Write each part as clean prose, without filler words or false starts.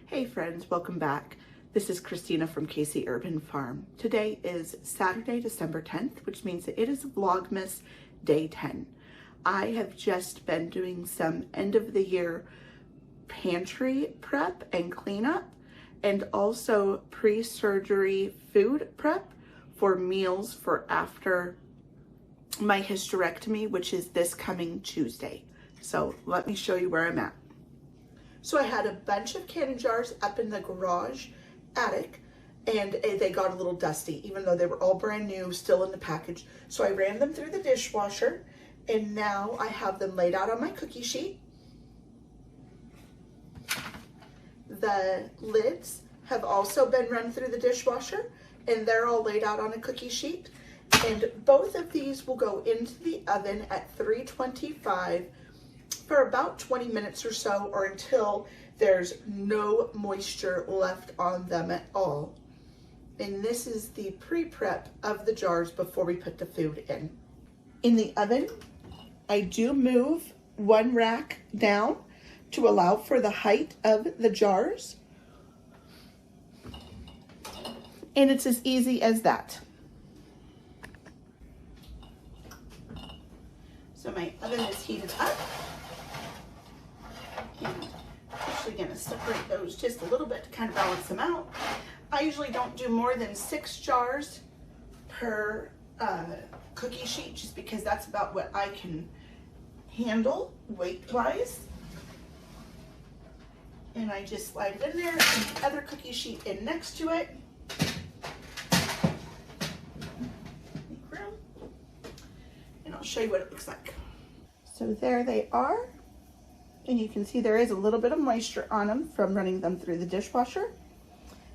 Hey friends, welcome back. This is Christina from KC Urban Farm. Today is Saturday, December 10th, which means that it is Vlogmas Day 10. I have just been doing some end of the year pantry prep and cleanup, and also pre-surgery food prep for meals for after my hysterectomy, which is this coming Tuesday. So let me show you where I'm at. So I had a bunch of canning jars up in the garage attic, and they got a little dusty, even though they were all brand new, still in the package. So I ran them through the dishwasher, and now I have them laid out on my cookie sheet. The lids have also been run through the dishwasher, and they're all laid out on a cookie sheet. And both of these will go into the oven at 325 for about 20 minutes or so, or until there's no moisture left on them at all. And this is the pre-prep of the jars before we put the food in. In the oven, I do move one rack down to allow for the height of the jars. And it's as easy as that. So my oven is heated up. And I'm actually going to separate those just a little bit to kind of balance them out. I usually don't do more than 6 jars per cookie sheet, just because that's about what I can handle weight-wise. And I just slide it in there, and the other cookie sheet in next to it. Make room. And I'll show you what it looks like. So there they are. And you can see there is a little bit of moisture on them from running them through the dishwasher.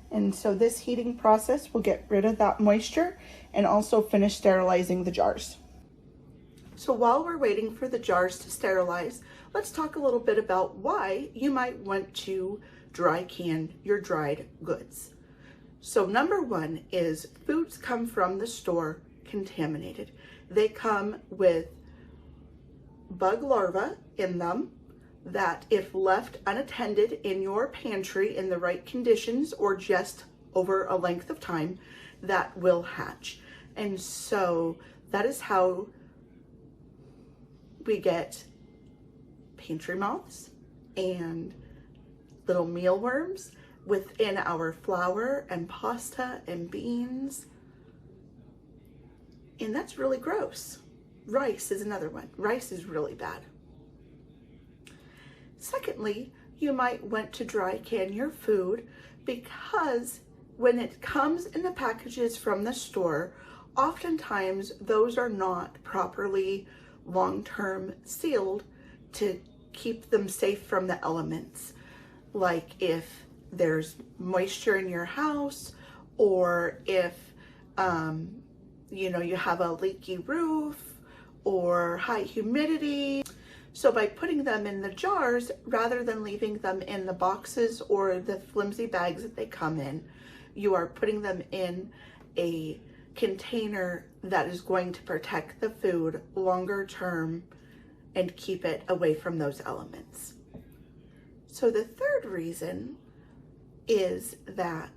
And so this heating process will get rid of that moisture and also finish sterilizing the jars. So while we're waiting for the jars to sterilize, let's talk a little bit about why you might want to dry can your dried goods. So number one is foods come from the store contaminated. They come with bug larvae in them that, if left unattended in your pantry in the right conditions or just over a length of time, that will hatch. And so that is how we get pantry moths and little mealworms within our flour and pasta and beans. And that's really gross. Rice is another one. Rice is really bad. Secondly, you might want to dry can your food because when it comes in the packages from the store, oftentimes those are not properly long-term sealed to keep them safe from the elements. Like if there's moisture in your house, or if you have a leaky roof or high humidity. So by putting them in the jars, rather than leaving them in the boxes or the flimsy bags that they come in, you are putting them in a container that is going to protect the food longer term and keep it away from those elements. So the third reason is that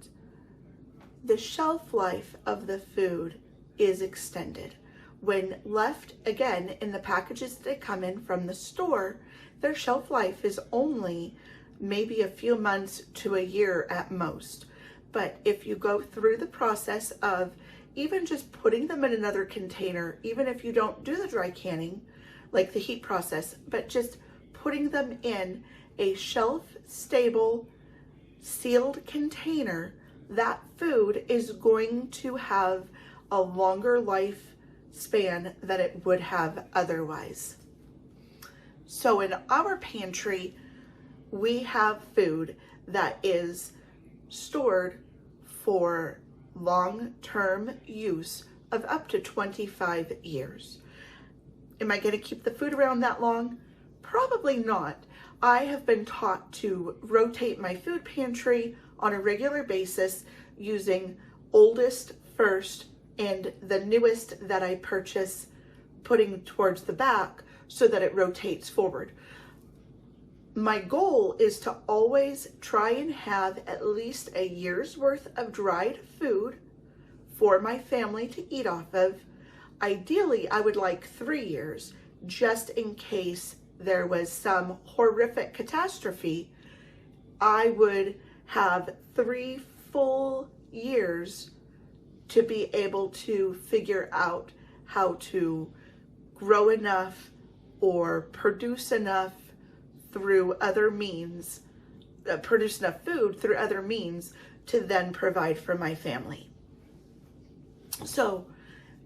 the shelf life of the food is extended. When left, again, in the packages that they come in from the store, their shelf life is only maybe a few months to a year at most. But if you go through the process of even just putting them in another container, even if you don't do the dry canning, like the heat process, but just putting them in a shelf-stable, sealed container, that food is going to have a longer life span than it would have otherwise. So in our pantry, we have food that is stored for long-term use of up to 25 years. Am I going to keep the food around that long? Probably not. I have been taught to rotate my food pantry on a regular basis using oldest first and the newest that I purchase putting towards the back so that it rotates forward. My goal is to always try and have at least a year's worth of dried food for my family to eat off of. Ideally, I would like 3 years, just in case there was some horrific catastrophe. I would have 3 full years to be able to figure out how to grow enough or produce enough through other means, produce enough food through other means to then provide for my family. So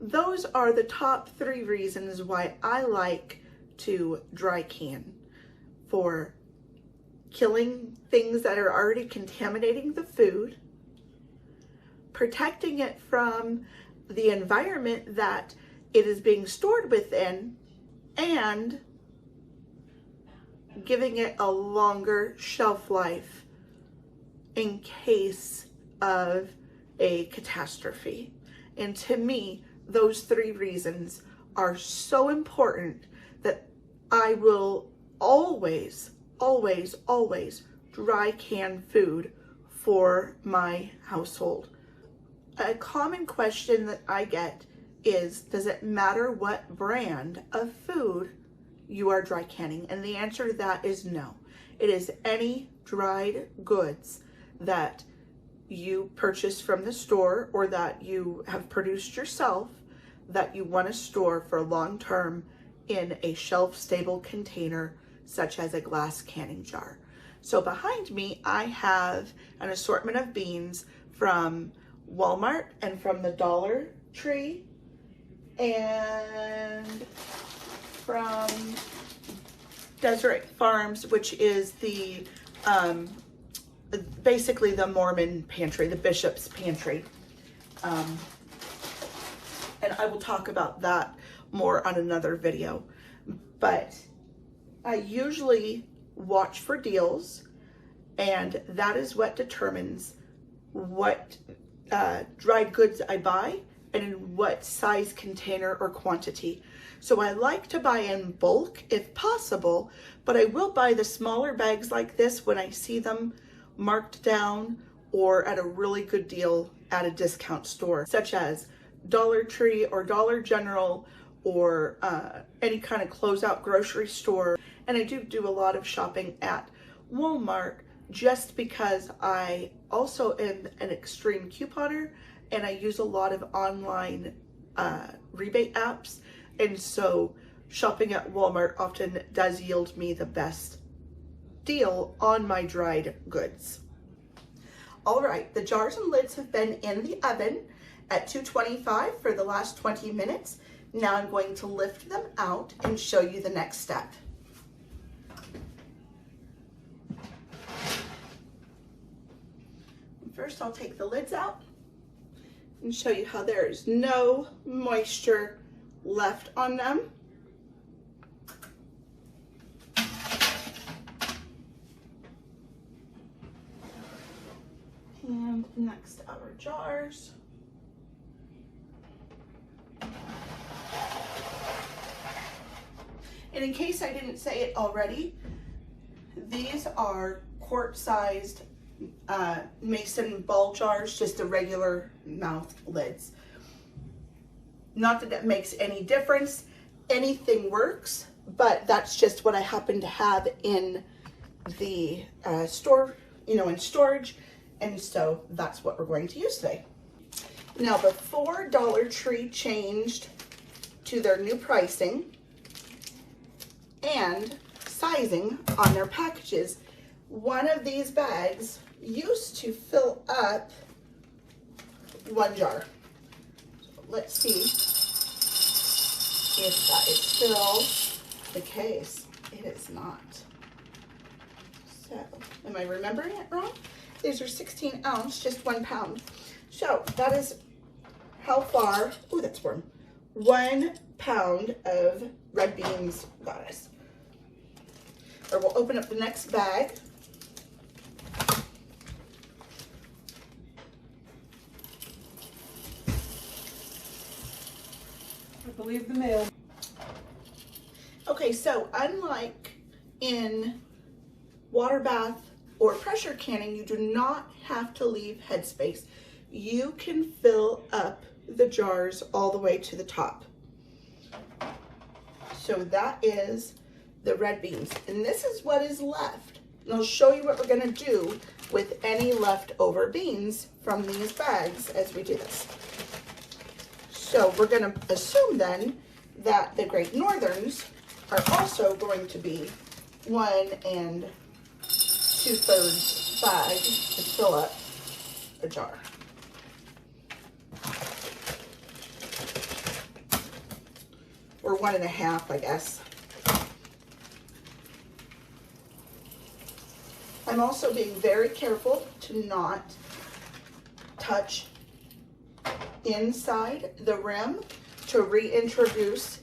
those are the top 3 reasons why I like to dry can: for killing things that are already contaminating the food, protecting it from the environment that it is being stored within, and giving it a longer shelf life in case of a catastrophe. And to me, those 3 reasons are so important that I will always, always, always dry can food for my household. A common question that I get is, does it matter what brand of food you are dry canning? And the answer to that is no. It is any dried goods that you purchase from the store or that you have produced yourself that you want to store for long term in a shelf-stable container, such as a glass canning jar. So behind me, I have an assortment of beans from Walmart and from the Dollar Tree and from Desert Farms, which is the basically the Mormon pantry, the bishop's pantry. And I will talk about that more on another video. But I usually watch for deals, and that is what determines what dried goods I buy and in what size container or quantity. So I like to buy in bulk if possible, but I will buy the smaller bags like this when I see them marked down or at a really good deal at a discount store, such as Dollar Tree or Dollar General or any kind of closeout grocery store. And I do a lot of shopping at Walmart just because I also am an extreme couponer and I use a lot of online rebate apps. And so shopping at Walmart often does yield me the best deal on my dried goods. All right, the jars and lids have been in the oven at 225 for the last 20 minutes. Now I'm going to lift them out and show you the next step. First, I'll take the lids out and show you how there is no moisture left on them. And next, our jars. And in case I didn't say it already, these are quart-sized mason ball jars, just the regular mouth lids. Not that it makes any difference, anything works, but that's just what I happen to have in the store, in storage, and so that's what we're going to use today. Now, before Dollar Tree changed to their new pricing and sizing on their packages, one of these bags used to fill up 1 jar. So let's see if that is still the case. It is not. So, am I remembering it wrong? These are 16 ounce, just 1 pound. So that is how far, oh, that's warm, 1 pound of red beans got us. Or we'll open up the next bag. I believe the mail. Okay, so unlike in water bath or pressure canning, you do not have to leave headspace. You can fill up the jars all the way to the top. So that is the red beans. And this is what is left. And I'll show you what we're gonna do with any leftover beans from these bags as we do this. So we're gonna assume then that the Great Northerns are also going to be 1 2/3 bag to fill up a jar. Or 1 1/2, I guess. I'm also being very careful to not touch inside the rim to reintroduce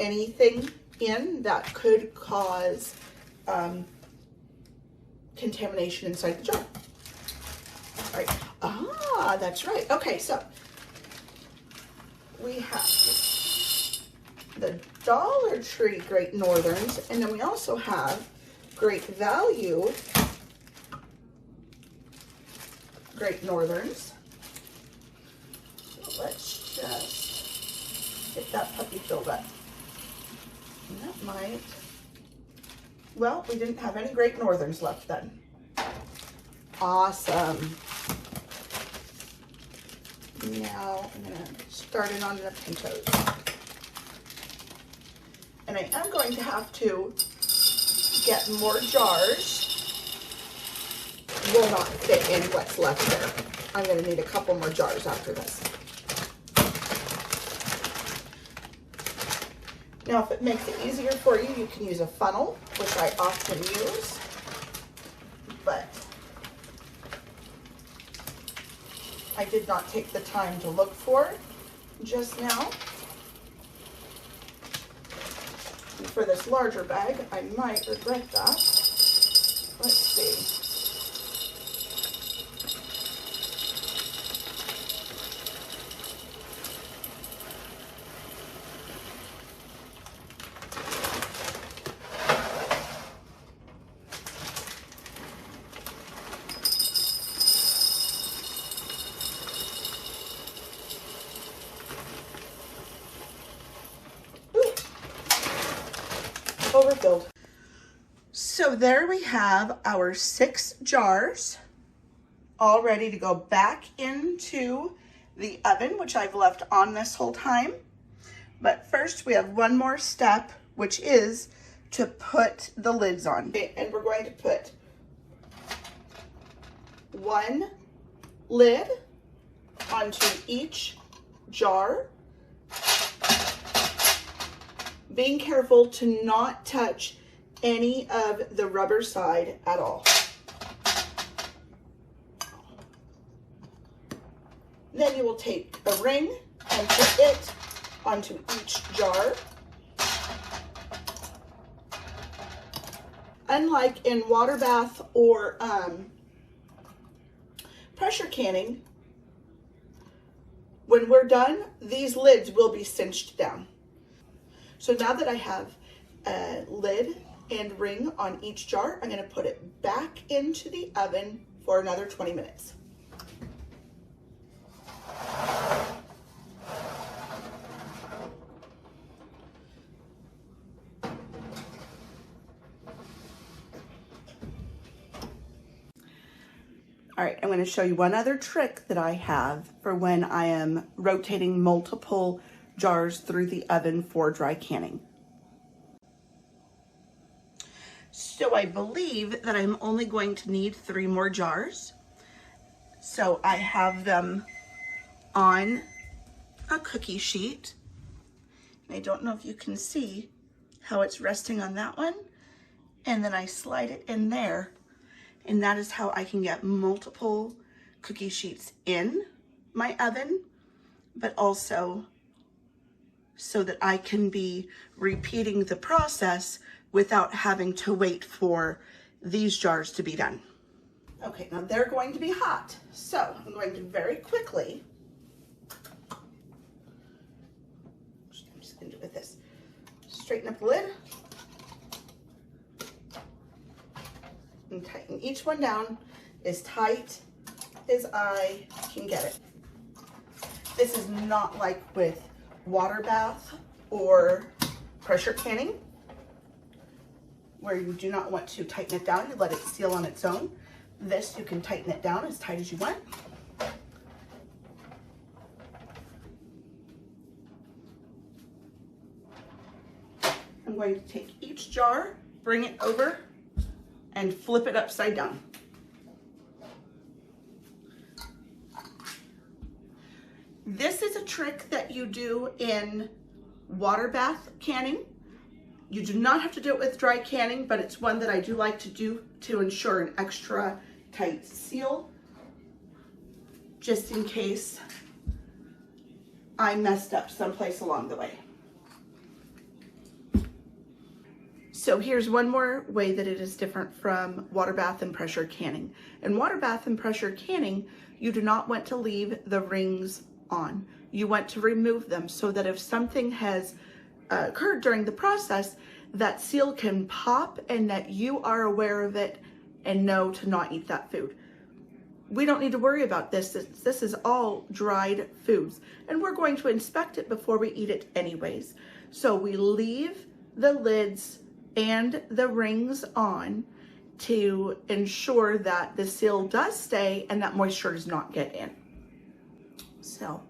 anything in that could cause contamination inside the jar. All right. Ah, that's right. Okay, so we have the Dollar Tree Great Northerns, and then we also have Great Value Great Northerns. So let's just get that puppy filled up. And that might, well, we didn't have any Great Northerns left then. Awesome. Now I'm gonna start it on the pintos. And I am going to have to get more jars. Will not fit in what's left there. I'm gonna need a couple more jars after this. Now, if it makes it easier for you, you can use a funnel, which I often use, but I did not take the time to look for it just now. And for this larger bag, I might regret that. Let's see. Overfilled. So there we have our 6 jars all ready to go back into the oven, which I've left on this whole time. But first we have one more step, which is to put the lids on. Okay, and we're going to put 1 lid onto each jar, being careful to not touch any of the rubber side at all. Then you will take a ring and put it onto each jar. Unlike in water bath or pressure canning, when we're done, these lids will be cinched down. So now that I have a lid and ring on each jar, I'm going to put it back into the oven for another 20 minutes. All right, I'm going to show you one other trick that I have for when I am rotating multiple jars through the oven for dry canning. So I believe that I'm only going to need 3 more jars. So I have them on a cookie sheet. And I don't know if you can see how it's resting on that one. And then I slide it in there. And that is how I can get multiple cookie sheets in my oven, but also so that I can be repeating the process without having to wait for these jars to be done. Okay, now they're going to be hot. So I'm going to very quickly, I'm just going to do it with this, straighten up the lid. and tighten each one down as tight as I can get it. This is not like with water bath or pressure canning, where you do not want to tighten it down. You let it seal on its own. This, you can tighten it down as tight as you want. I'm going to take each jar, bring it over, and flip it upside down. This is a trick that you do in water bath canning. You do not have to do it with dry canning, but it's one that I do like to do to ensure an extra tight seal, just in case I messed up someplace along the way. So here's one more way that it is different from water bath and pressure canning. In water bath and pressure canning, you do not want to leave the rings on. You want to remove them so that if something has occurred during the process, that seal can pop and that you are aware of it and know to not eat that food. We don't need to worry about this. This is all dried foods, and we're going to inspect it before we eat it anyways. So we leave the lids and the rings on to ensure that the seal does stay and that moisture does not get in. So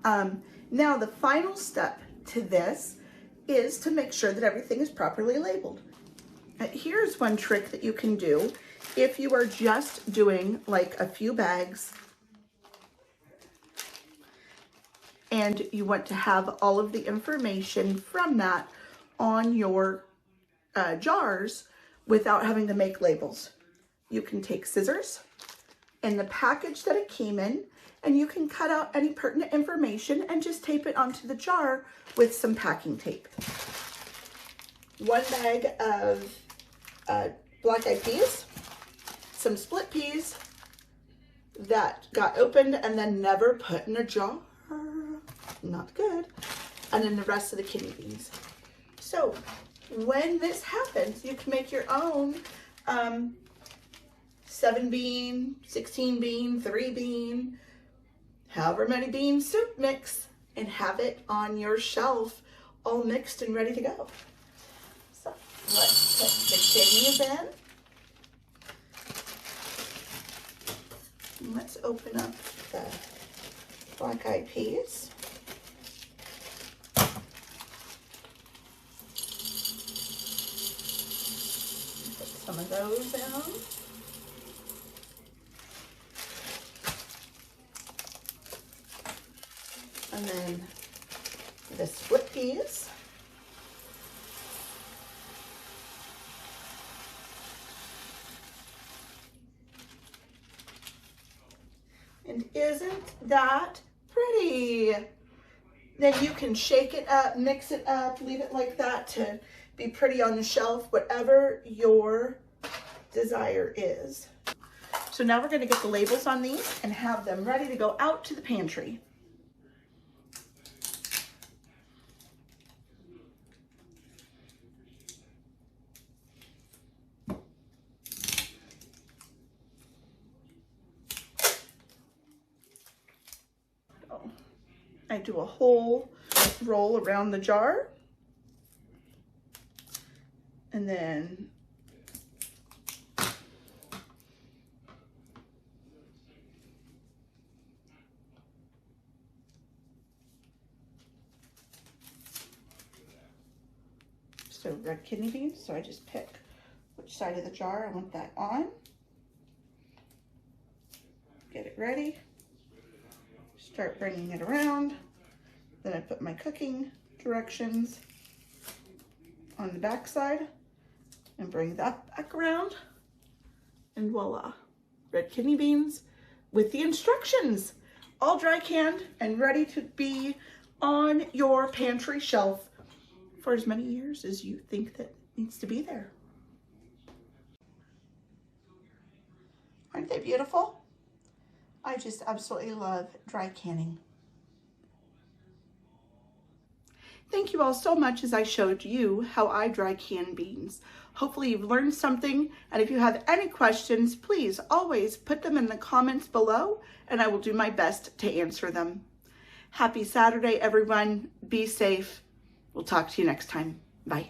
now the final step to this is to make sure that everything is properly labeled. Here's one trick that you can do if you are just doing like a few bags and you want to have all of the information from that on your jars without having to make labels. You can take scissors and the package that it came in, and you can cut out any pertinent information and just tape it onto the jar with some packing tape. One bag of black-eyed peas, some split peas that got opened and then never put in a jar, not good, and then the rest of the kidney beans. So when this happens, you can make your own 7-bean, 16-bean, 3-bean, however many bean soup mix, and have it on your shelf all mixed and ready to go. So let's put the kidneys in. Let's open up the black-eyed peas. Put some of those in. And then the split peas. And isn't that pretty? Then you can shake it up, mix it up, leave it like that to be pretty on the shelf, whatever your desire is. So now we're going to get the labels on these and have them ready to go out to the pantry. I do a whole roll around the jar, and then so red kidney beans, so I just pick which side of the jar I want that on, get it ready. Start bringing it around. Then I put my cooking directions on the back side and bring that back around. And voila, red kidney beans with the instructions, all dry canned and ready to be on your pantry shelf for as many years as you think that needs to be there. Aren't they beautiful? I just absolutely love dry canning. Thank you all so much as I showed you how I dry canned beans. Hopefully you've learned something, and if you have any questions, please always put them in the comments below and I will do my best to answer them. Happy Saturday, everyone. Be safe. We'll talk to you next time. Bye.